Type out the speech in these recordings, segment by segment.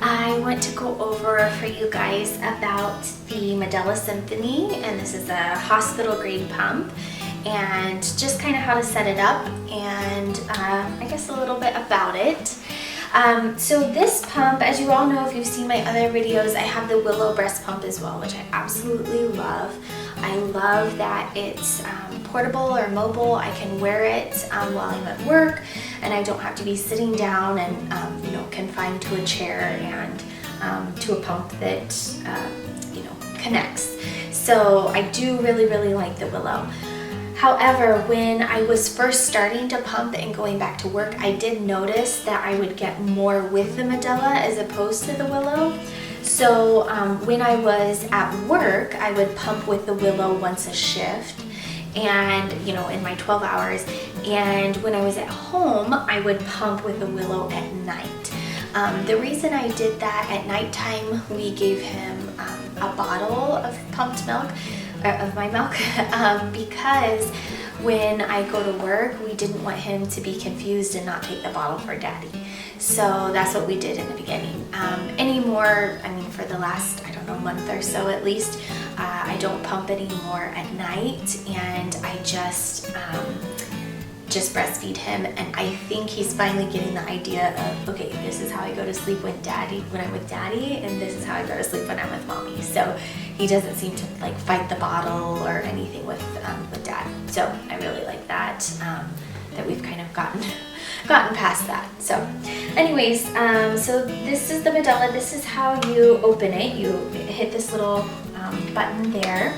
I want to go over for you guys about the Medela Symphony, and this is a hospital grade pump, and just kind of how to set it up, and I guess a little bit about it. So this pump, as you all know if you've seen my other videos, I have the Willow breast pump as well, which I absolutely love. I love that it's portable or mobile. I can wear it while I'm at work, and I don't have to be sitting down and confined to a chair and to a pump that connects. So I do really like the Willow. However, when I was first starting to pump and going back to work, I did notice that I would get more with the Medela as opposed to the Willow. So when I was at work, I would pump with the Willow once a shift, and in my 12 hours. And when I was at home, I would pump with the Willow at night. The reason I did that at nighttime, we gave him a bottle of pumped milk, of my milk, because when I go to work, we didn't want him to be confused and not take the bottle for daddy. So that's what we did in the beginning. Anymore, for the last, month or so at least, I don't pump anymore at night, and I just breastfeed him. And I think he's finally getting the idea of, okay, this is how I go to sleep when I'm with daddy, and this is how I go to sleep when I'm with mommy. So he doesn't seem to fight the bottle or anything with dad. So I really like that, that we've kind of gotten past that. So anyways, so this is the Medela. This is how you open it. You hit this little button there,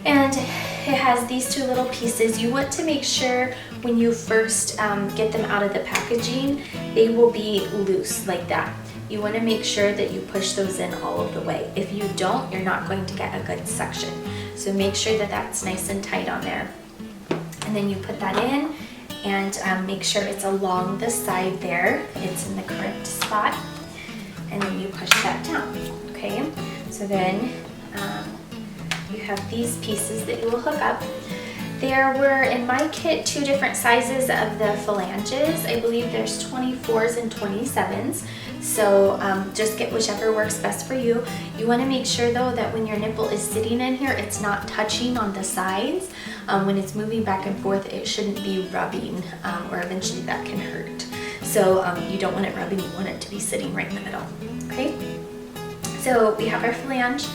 and it has these two little pieces. You want to make sure when you first get them out of the packaging, they will be loose like that. You want to make sure that you push those in all of the way. If you don't, you're not going to get a good suction. So make sure that that's nice and tight on there. And then you put that in, and make sure it's along the side there. It's in the correct spot. And then you push that down, okay? So then you have these pieces that you will hook up. There were, in my kit, 2 different sizes of the phalanges. I believe there's 24s and 27s. So just get whichever works best for you. You want to make sure though that when your nipple is sitting in here, it's not touching on the sides. When it's moving back and forth, it shouldn't be rubbing, or eventually that can hurt. So you don't want it rubbing, you want it to be sitting right in the middle, okay? So we have our phalange.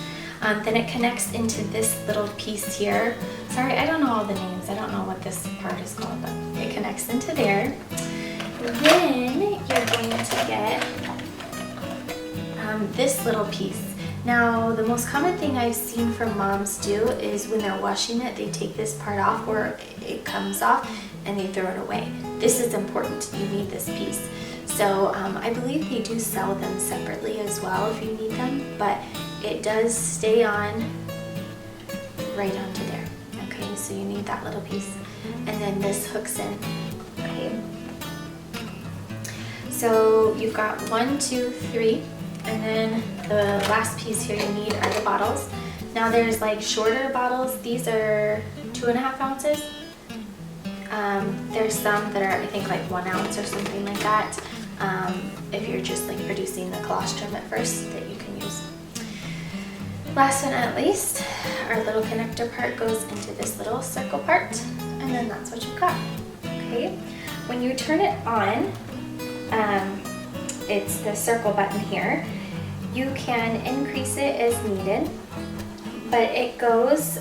Then it connects into this little piece here. Sorry, I don't know all the names. I don't know what this part is called, but it connects into there. Then you're going to get this little piece. Now, the most common thing I've seen from moms do is when they're washing it, they take this part off, or it comes off, and they throw it away. This is important. You need this piece. So I believe they do sell them separately as well if you need them, but it does stay on right onto there. Okay, so you need that little piece. And then this hooks in. Okay. So you've got 1, 2, 3, and then the last piece here you need are the bottles. Now there's shorter bottles. These are 2.5 ounces. There's some that are, I think, 1 ounce or something like that. If you're just producing the colostrum at first, that you can use. Last but not least, our little connector part goes into this little circle part, and then that's what you've got. Okay, when you turn it on, it's the circle button here. You can increase it as needed, but it goes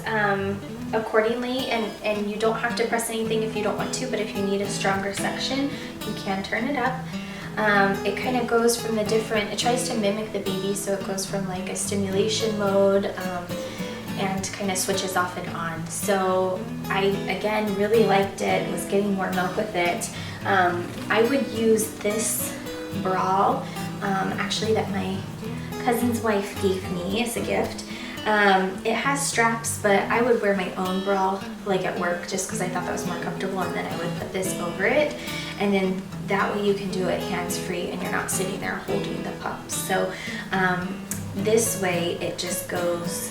accordingly, and you don't have to press anything if you don't want to, but if you need a stronger section, you can turn it up. It kind of goes from the different, it tries to mimic the baby, so it goes from a stimulation mode and kind of switches off and on. So I, again, really liked it, was getting more milk with it. I would use this bra, actually, that my cousin's wife gave me as a gift. It has straps, but I would wear my own bra at work just because I thought that was more comfortable, and then I would put this over it, and then that way you can do it hands-free and you're not sitting there holding the pup. So this way it just goes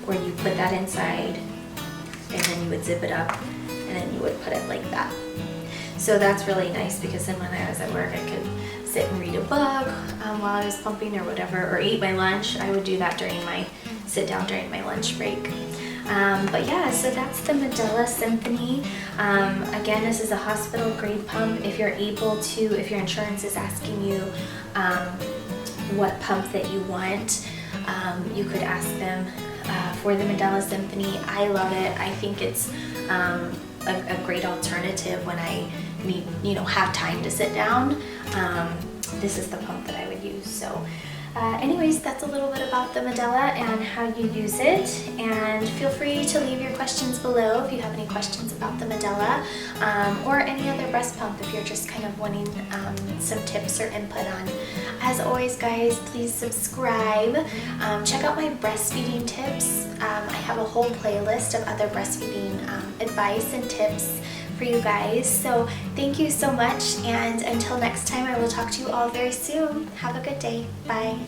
where you put that inside, and then you would zip it up, and then you would put it like that. So that's really nice because then when I was at work, I could sit and read a book while I was pumping or whatever, or eat my lunch. I would do that sit down during my lunch break. But yeah, so that's the Medela Symphony. Again, this is a hospital grade pump. If you're able to, if your insurance is asking you what pump that you want, you could ask them for the Medela Symphony. I love it. I think it's a great alternative when I need, have time to sit down. This is the pump that I would use. So anyways, that's a little bit about the Medela and how you use it, and feel free to leave your questions below if you have any questions about the Medela or any other breast pump if you're just kind of wanting some tips or input on. As always, guys, please subscribe. Check out my breastfeeding tips. I have a whole playlist of other breastfeeding advice and tips for you guys. So thank you so much, and until next time, I will talk to you all very soon. Have a good day. Bye.